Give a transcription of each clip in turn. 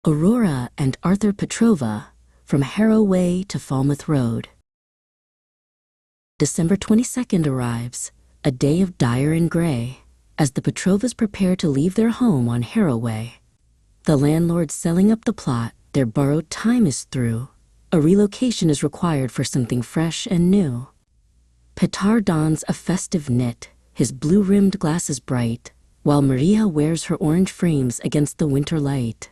Aurora and Arthur Petrova, from Harrow Way to Falmouth Road. December 22nd arrives, a day of dire and gray, as the Petrovas prepare to leave their home on Harrow Way. The landlord's selling up the plot, their borrowed time is through. A relocation is required for something fresh and new. Petar dons a festive knit, his blue-rimmed glasses bright, while Maria wears her orange frames against the winter light.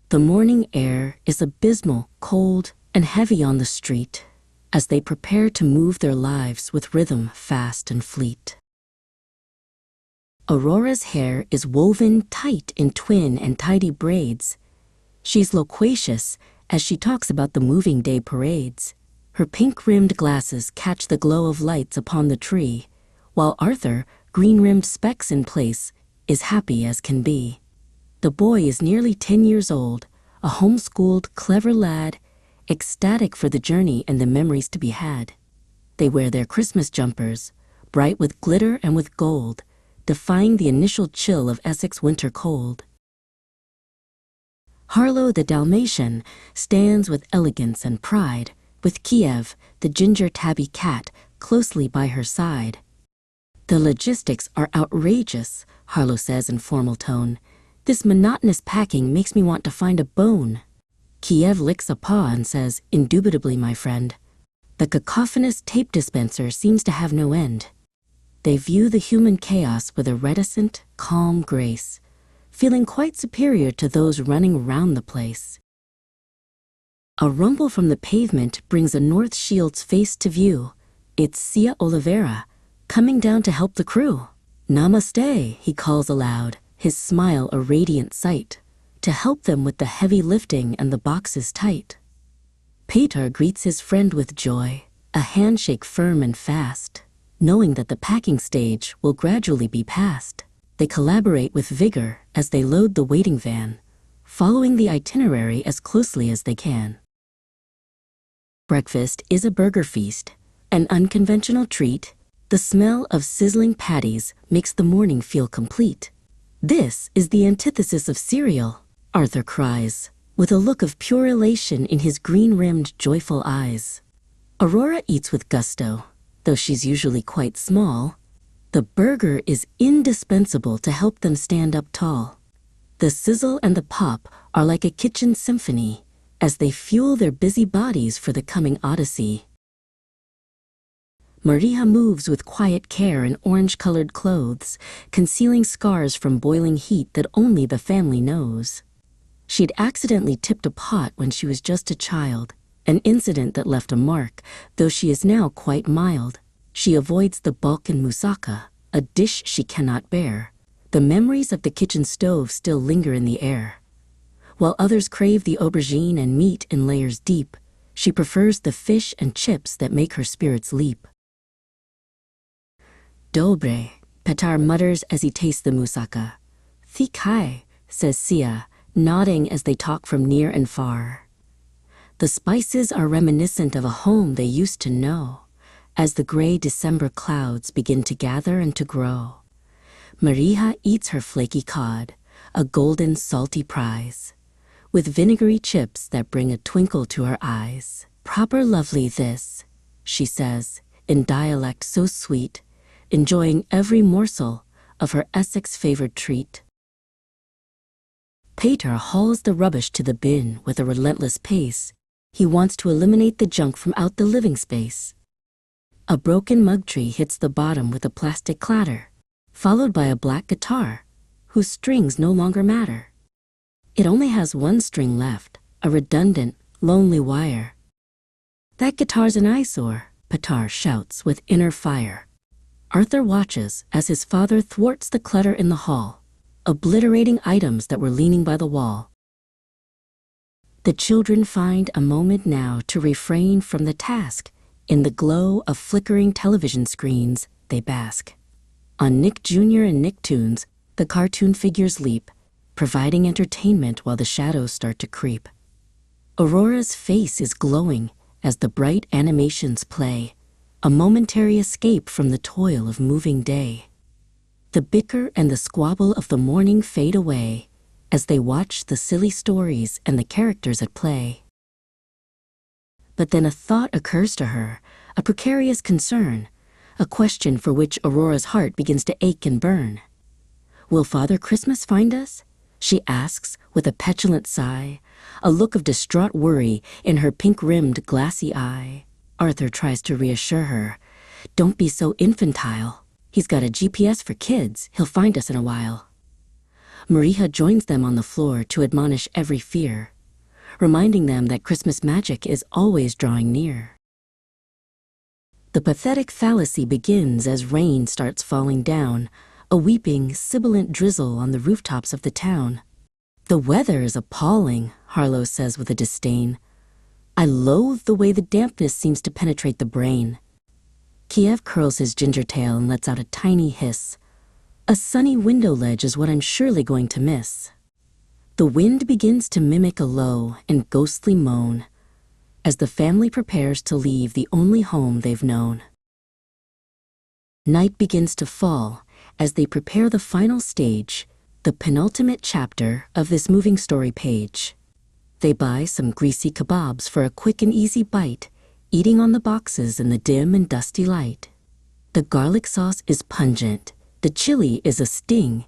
The morning air is abysmal, cold, and heavy on the street, as they prepare to move their lives with rhythm fast and fleet. Aurora's hair is woven tight in twin and tidy braids. She's loquacious as she talks about the moving day parades. Her pink-rimmed glasses catch the glow of lights upon the tree, while Arthur, green-rimmed specs in place, is happy as can be. The boy is nearly 10 years old, a homeschooled, clever lad, ecstatic for the journey and the memories to be had. They wear their Christmas jumpers, bright with glitter and with gold, defying the initial chill of Essex winter cold. Harrow the Dalmatian stands with elegance and pride, with Kiev, the ginger tabby cat, closely by her side. The logistics are outrageous, Harrow says in formal tone. This monotonous packing makes me want to find a bone. Kiev licks a paw and says, indubitably, my friend. The cacophonous tape dispenser seems to have no end. They view the human chaos with a reticent, calm grace, feeling quite superior to those running round the place. A rumble from the pavement brings a North Shield's face to view. It's Sia Oliveira, coming down to help the crew. Namaste, he calls aloud, his smile a radiant sight, to help them with the heavy lifting and the boxes tight. Peter greets his friend with joy, a handshake firm and fast, knowing that the packing stage will gradually be passed. They collaborate with vigor as they load the waiting van, following the itinerary as closely as they can. Breakfast is a burger feast, an unconventional treat. The smell of sizzling patties makes the morning feel complete. This is the antithesis of cereal, Arthur cries, with a look of pure elation in his green-rimmed, joyful eyes. Aurora eats with gusto, though she's usually quite small. The burger is indispensable to help them stand up tall. The sizzle and the pop are like a kitchen symphony as they fuel their busy bodies for the coming odyssey. Maria moves with quiet care in orange-colored clothes, concealing scars from boiling heat that only the family knows. She'd accidentally tipped a pot when she was just a child, an incident that left a mark, though she is now quite mild. She avoids the Balkan moussaka, a dish she cannot bear. The memories of the kitchen stove still linger in the air. While others crave the aubergine and meat in layers deep, she prefers the fish and chips that make her spirits leap. Dobre, Petar mutters as he tastes the moussaka. Thikai, says Sia, nodding as they talk from near and far. The spices are reminiscent of a home they used to know, as the gray December clouds begin to gather and to grow. Maria eats her flaky cod, a golden salty prize, with vinegary chips that bring a twinkle to her eyes. Proper lovely this, she says, in dialect so sweet, enjoying every morsel of her Essex-favored treat. Peter hauls the rubbish to the bin with a relentless pace. He wants to eliminate the junk from out the living space. A broken mug tree hits the bottom with a plastic clatter, followed by a black guitar, whose strings no longer matter. It only has one string left, a redundant, lonely wire. That guitar's an eyesore, Petar shouts with inner fire. Arthur watches as his father thwarts the clutter in the hall, obliterating items that were leaning by the wall. The children find a moment now to refrain from the task. In the glow of flickering television screens, they bask. On Nick Jr. and Nicktoons, the cartoon figures leap, providing entertainment while the shadows start to creep. Aurora's face is glowing as the bright animations play, a momentary escape from the toil of moving day. The bicker and the squabble of the morning fade away, as they watch the silly stories and the characters at play. But then a thought occurs to her, a precarious concern, a question for which Aurora's heart begins to ache and burn. Will Father Christmas find us? She asks with a petulant sigh, a look of distraught worry in her pink-rimmed, glassy eye. Arthur tries to reassure her. Don't be so infantile. He's got a GPS for kids. He'll find us in a while. Maria joins them on the floor to admonish every fear, reminding them that Christmas magic is always drawing near. The pathetic fallacy begins as rain starts falling down, a weeping, sibilant drizzle on the rooftops of the town. The weather is appalling, Harlow says with a disdain. I loathe the way the dampness seems to penetrate the brain. Kiev curls his ginger tail and lets out a tiny hiss. A sunny window ledge is what I'm surely going to miss. The wind begins to mimic a low and ghostly moan as the family prepares to leave the only home they've known. Night begins to fall as they prepare the final stage, the penultimate chapter of this moving story page. They buy some greasy kebabs for a quick and easy bite, eating on the boxes in the dim and dusty light. The garlic sauce is pungent, the chili is a sting,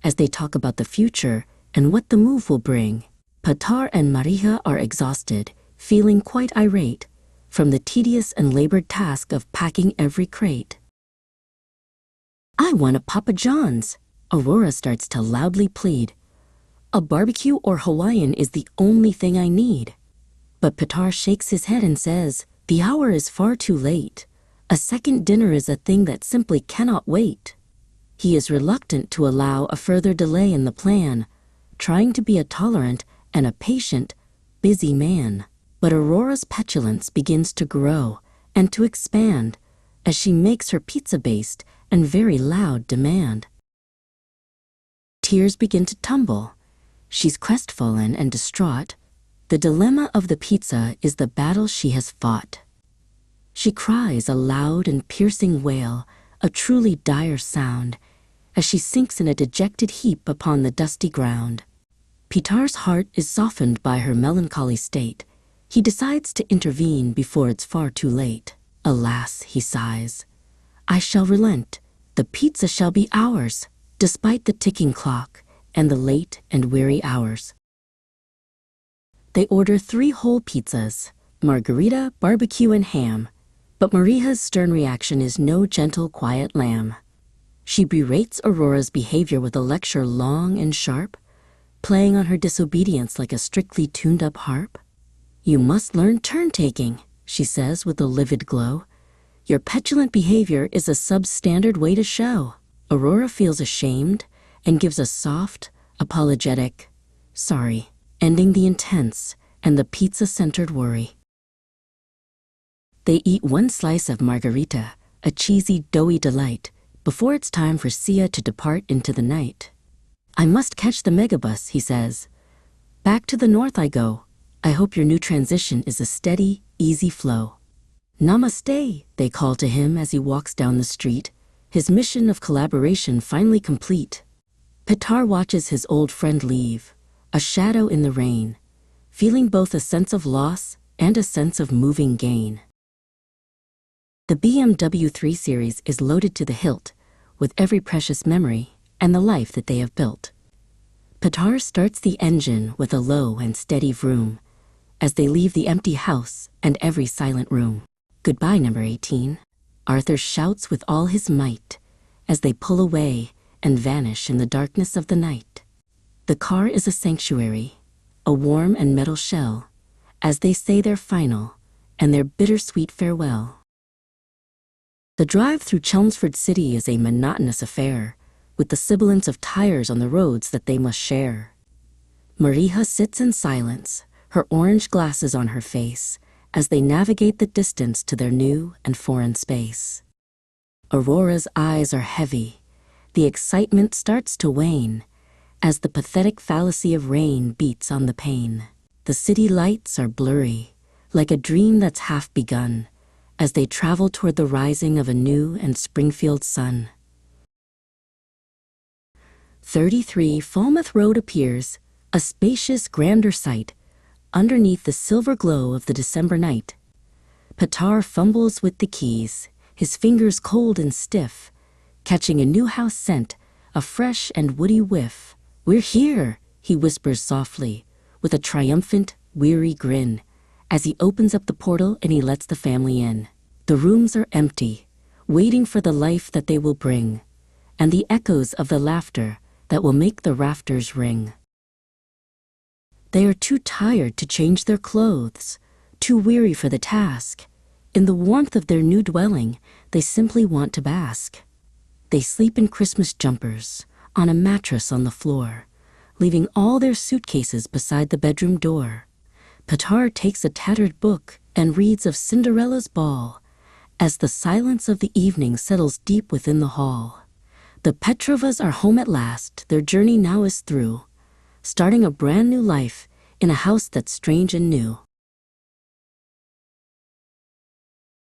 as they talk about the future and what the move will bring. Petar and Maria are exhausted, feeling quite irate from the tedious and labored task of packing every crate. I want a Papa John's, Aurora starts to loudly plead. A barbecue or Hawaiian is the only thing I need. But Petar shakes his head and says, the hour is far too late. A second dinner is a thing that simply cannot wait. He is reluctant to allow a further delay in the plan, trying to be a tolerant and a patient, busy man. But Aurora's petulance begins to grow and to expand as she makes her pizza-based and very loud demand. Tears begin to tumble. She's crestfallen and distraught. The dilemma of the pizza is the battle she has fought. She cries a loud and piercing wail, a truly dire sound, as she sinks in a dejected heap upon the dusty ground. Petar's heart is softened by her melancholy state. He decides to intervene before it's far too late. Alas, he sighs, I shall relent. The pizza shall be ours, despite the ticking clock and the late and weary hours. They order 3 whole pizzas, margarita, barbecue, and ham. But Maria's stern reaction is no gentle, quiet lamb. She berates Aurora's behavior with a lecture long and sharp, playing on her disobedience like a strictly tuned-up harp. You must learn turn-taking, she says with a livid glow. Your petulant behavior is a substandard way to show. Aurora feels ashamed and gives a soft, apologetic, sorry, ending the intense and the pizza-centered worry. They eat 1 slice of margarita, a cheesy, doughy delight, before it's time for Sia to depart into the night. I must catch the megabus, he says. Back to the north I go. I hope your new transition is a steady, easy flow. Namaste, they call to him as he walks down the street, his mission of collaboration finally complete. Petar watches his old friend leave, a shadow in the rain, feeling both a sense of loss and a sense of moving gain. The BMW 3 Series is loaded to the hilt with every precious memory and the life that they have built. Petar starts the engine with a low and steady vroom as they leave the empty house and every silent room. Goodbye, number 18, Arthur shouts with all his might as they pull away and vanish in the darkness of the night. The car is a sanctuary, a warm and metal shell, as they say their final and their bittersweet farewell. The drive through Chelmsford City is a monotonous affair, with the sibilance of tires on the roads that they must share. Maria sits in silence, her orange glasses on her face, as they navigate the distance to their new and foreign space. Aurora's eyes are heavy. The excitement starts to wane as the pathetic fallacy of rain beats on the pane. The city lights are blurry, like a dream that's half begun, as they travel toward the rising of a new and Springfield sun. 33 Falmouth Road appears, A spacious, grander sight, underneath the silver glow of the December night. Petar fumbles with the keys, his fingers cold and stiff, catching a new house scent, a fresh and woody whiff. "We're here," he whispers softly, with a triumphant, weary grin, as he opens up the portal and he lets the family in. The rooms are empty, waiting for the life that they will bring, and the echoes of the laughter that will make the rafters ring. They are too tired to change their clothes, too weary for the task. In the warmth of their new dwelling, they simply want to bask. They sleep in Christmas jumpers, on a mattress on the floor, leaving all their suitcases beside the bedroom door. Petar takes a tattered book and reads of Cinderella's ball, as the silence of the evening settles deep within the hall. The Petrovas are home at last, their journey now is through, starting a brand new life in a house that's strange and new.